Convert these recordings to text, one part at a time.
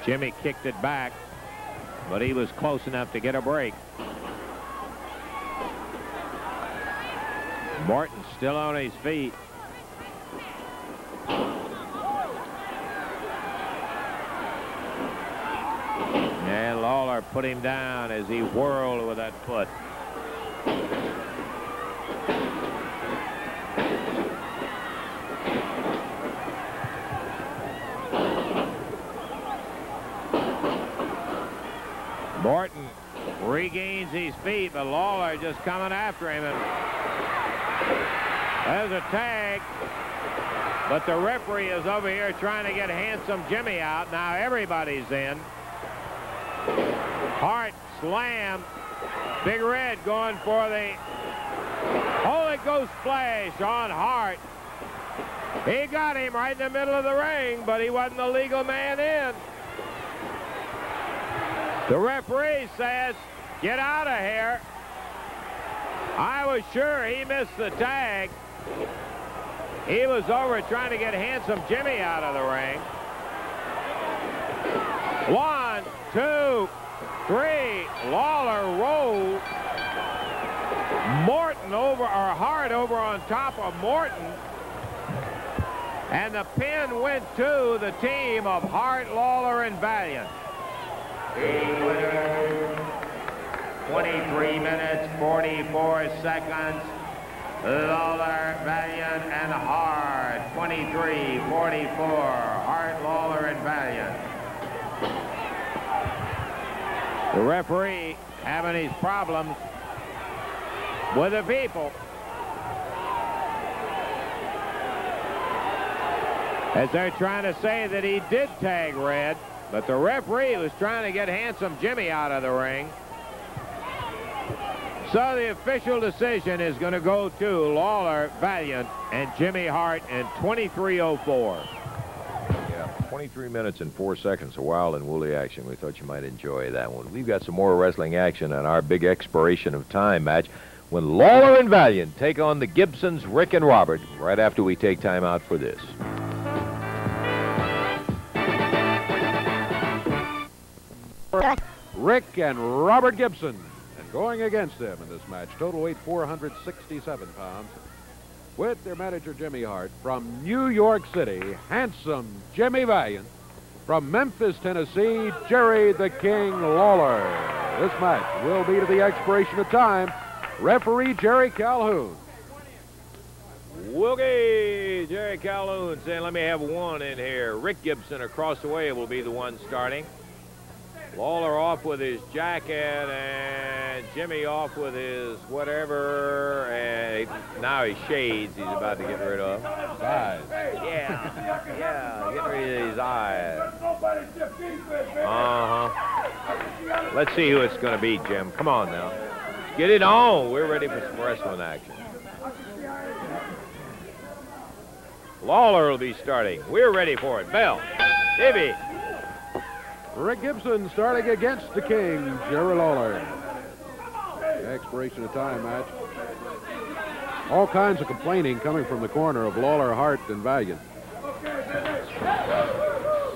Jimmy kicked it back, but he was close enough to get a break. Morton still on his feet. And Lawler put him down as he whirled with that foot. Morton regains his feet, but Lawler just coming after him. And there's a tag, but the referee is over here trying to get Handsome Jimmy out. Now everybody's in. Hart slam. Big Red going for the Holy Ghost splash on Hart. He got him right in the middle of the ring, but he wasn't the legal man in. The referee says, get out of here. I was sure he missed the tag. He was over trying to get Handsome Jimmy out of the ring. 1, 2, 3. Lawler rolled. Morton over, or Hart over on top of Morton. And the pin went to the team of Hart, Lawler, and Valiant. The winner, 23 minutes, 44 seconds. Lawler, Valiant, and Hart. 23-44. Hart, Lawler, and Valiant. The referee having his problems with the people. As they're trying to say that he did tag Red, but the referee was trying to get Handsome Jimmy out of the ring. So the official decision is going to go to Lawler, Valiant, and Jimmy Hart in 23:04. Yeah, 23 minutes and 4 seconds, a wild and woolly action. We thought you might enjoy that one. We've got some more wrestling action on our big expiration of time match when Lawler and Valiant take on the Gibsons, Rick and Robert, right after we take time out for this. Rick and Robert Gibson, and going against them in this match, total weight 467 pounds, with their manager Jimmy Hart. From New York City, Handsome Jimmy Valiant. From Memphis, Tennessee, Jerry the King Lawler. This match will be to the expiration of time. Referee Jerry Calhoun. Woogie! Jerry Calhoun saying, let me have one in here. Rick Gibson across the way will be the one starting. Lawler off with his jacket, and Jimmy off with his whatever, and now his shades he's about to get rid of. Eyes. Yeah, getting rid of his eyes. Let's see who it's going to be, Jim. Come on now. Get it on. We're ready for some wrestling action. Lawler will be starting. We're ready for it. Bell. Divvy. Rick Gibson starting against the King, Jerry Lawler. The expiration of time match. All kinds of complaining coming from the corner of Lawler, Hart, and Valiant.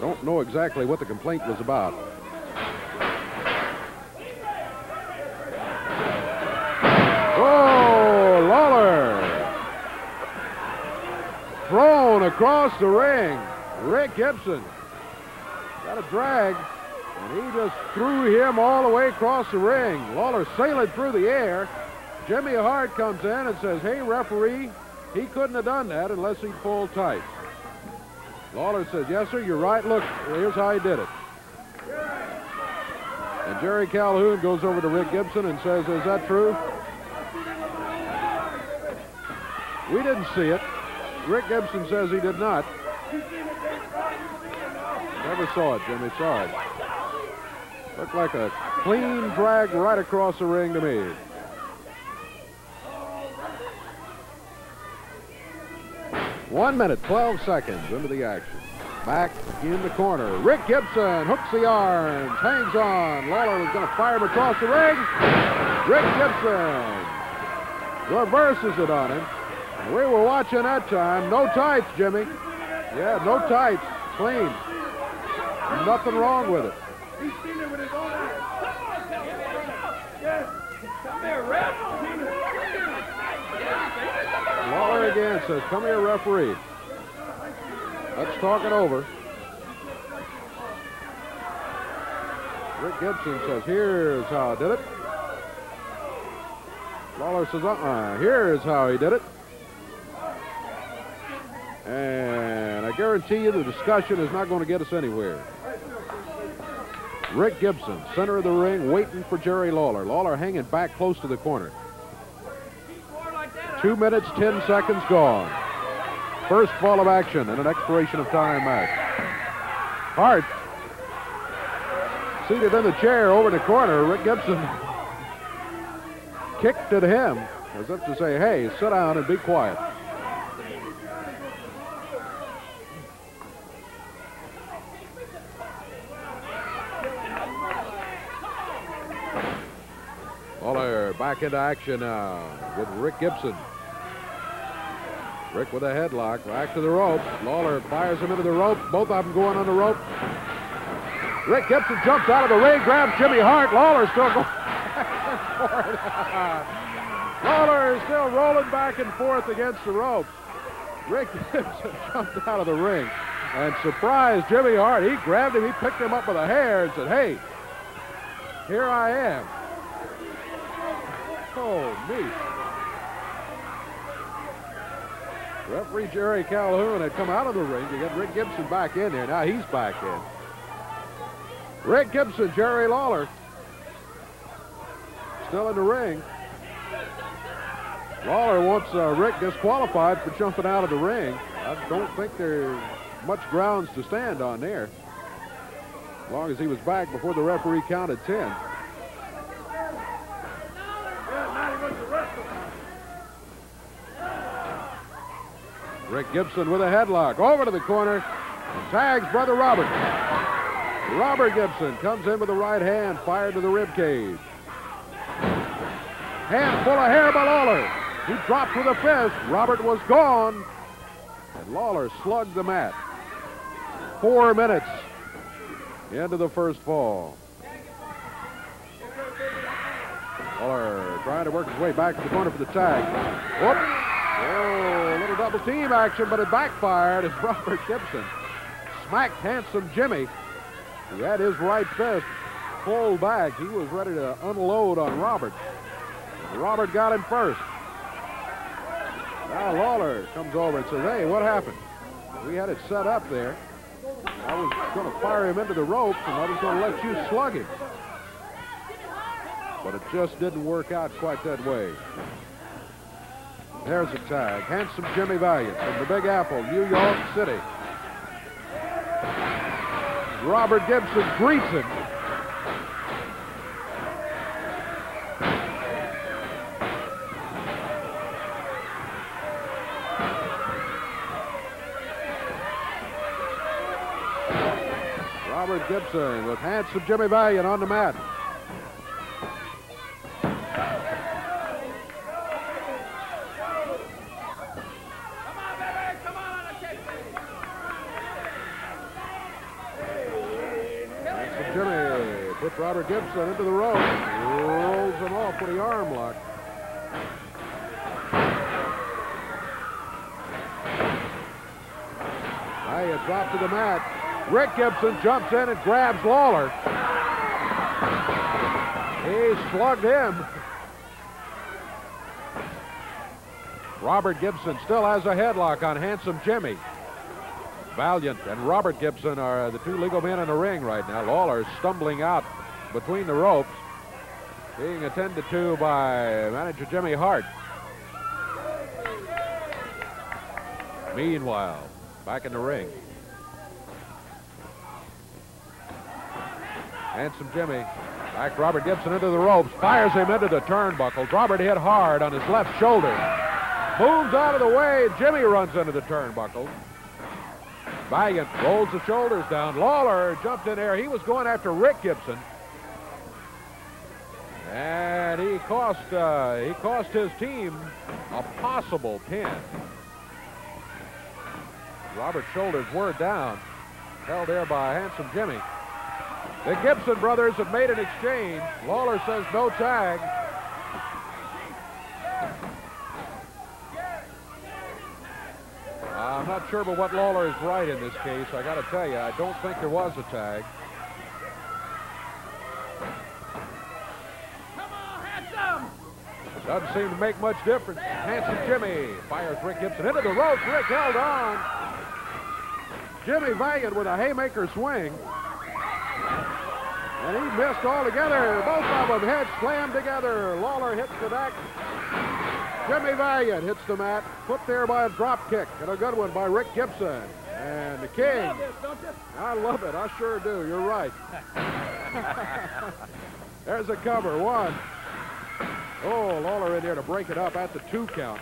Don't know exactly what the complaint was about. Oh, Lawler! Thrown across the ring. Rick Gibson got a drag, and he just threw him all the way across the ring. Lawler sailing through the air. Jimmy Hart comes in and says, hey, referee, he couldn't have done that unless he pulled tight. Lawler says, yes, sir, you're right. Look, here's how he did it. And Jerry Calhoun goes over to Rick Gibson and says, is that true? We didn't see it. Rick Gibson says he did not. Never saw it, Jimmy. Saw it. Looked like a clean drag right across the ring to me. One minute, 12 seconds into the action. Back in the corner. Rick Gibson hooks the arms, hangs on. Lawler was going to fire him across the ring. Rick Gibson reverses it on him. And we were watching that time. No tights, Jimmy. Yeah, no tights. Clean. nothing wrong with it. He's seen it with his own eyes. Yes. Come here, ref. Lawler again says, come here, referee. Let's talk it over. Rick Gibson says, here's how I did it. Lawler says, here's how he did it. And I guarantee you the discussion is not going to get us anywhere. Rick Gibson, center of the ring, waiting for Jerry Lawler. Lawler hanging back close to the corner. 2 minutes, 10 seconds gone. First fall of action and an expiration of time match. Hart, seated in the chair over in the corner. Rick Gibson kicked at him as if to say, hey, sit down and be quiet. Lawler back into action now with Rick Gibson. Rick with a headlock, back to the rope. Lawler fires him into the rope. Both of them going on the rope. Rick Gibson jumps out of the ring, grabs Jimmy Hart. Lawler still going back and forth. Lawler is still rolling back and forth against the rope. Rick Gibson jumped out of the ring and surprised Jimmy Hart. He grabbed him, he picked him up by the hair and said, hey, here I am. Oh, me. Referee Jerry Calhoun had come out of the ring to get Rick Gibson back in there. Now he's back in. Rick Gibson, Jerry Lawler, still in the ring. Lawler wants Rick disqualified for jumping out of the ring. I don't think there's much grounds to stand on there, as long as he was back before the referee counted 10. Rick Gibson with a headlock over to the corner, tags brother Robert. Robert Gibson comes in with the right hand, fired to the rib cage. Hand full of hair by Lawler. He dropped with a fist. Robert was gone, and Lawler slugged the mat. 4 minutes into the first fall. Lawler trying to work his way back to the corner for the tag. Whoop. Oh, a little double team action, but it backfired as Robert Gibson smacked Handsome Jimmy. He had his right fist pulled back. He was ready to unload on Robert. Robert got him first. Now Lawler comes over and says, hey, what happened? We had it set up there. I was going to fire him into the ropes, and I was going to let you slug him. But it just didn't work out quite that way. There's a tag. Handsome Jimmy Valiant from the Big Apple, New York City. Robert Gibson greets him. Robert Gibson with Handsome Jimmy Valiant on the mat. Robert Gibson into the rope, rolls him off with the arm lock. Now dropped to the mat. Rick Gibson jumps in and grabs Lawler. He slugged him. Robert Gibson still has a headlock on Handsome Jimmy. Valiant and Robert Gibson are the two legal men in the ring right now. Lawler stumbling out between the ropes, being attended to by manager Jimmy Hart. Meanwhile, back in the ring, Handsome Jimmy back Robert Gibson into the ropes, fires him into the turnbuckles. Robert hit hard on his left shoulder. Moves out of the way. Jimmy runs into the turnbuckle. Valiant rolls the shoulders down. Lawler jumped in there. He was going after Rick Gibson. And he cost his team a possible pin. Robert's shoulders were down, held there by Handsome Jimmy. The Gibson brothers have made an exchange. Lawler says no tag. I'm not sure but what Lawler is right in this case. I got to tell you, I don't think there was a tag. Come on, handsome! Doesn't seem to make much difference. Handsome Jimmy fires Rick Gibson into the ropes. Rick held on. Jimmy Valiant with a haymaker swing. And he missed altogether. Both of them heads slammed together. Lawler hits the deck. Jimmy Valiant hits the mat. Put there by a drop kick. And a good one by Rick Gibson. And the King. Love this, don't you? I love it. I sure do. You're right. There's a cover. One. Oh, Lawler in there to break it up at the 2 count.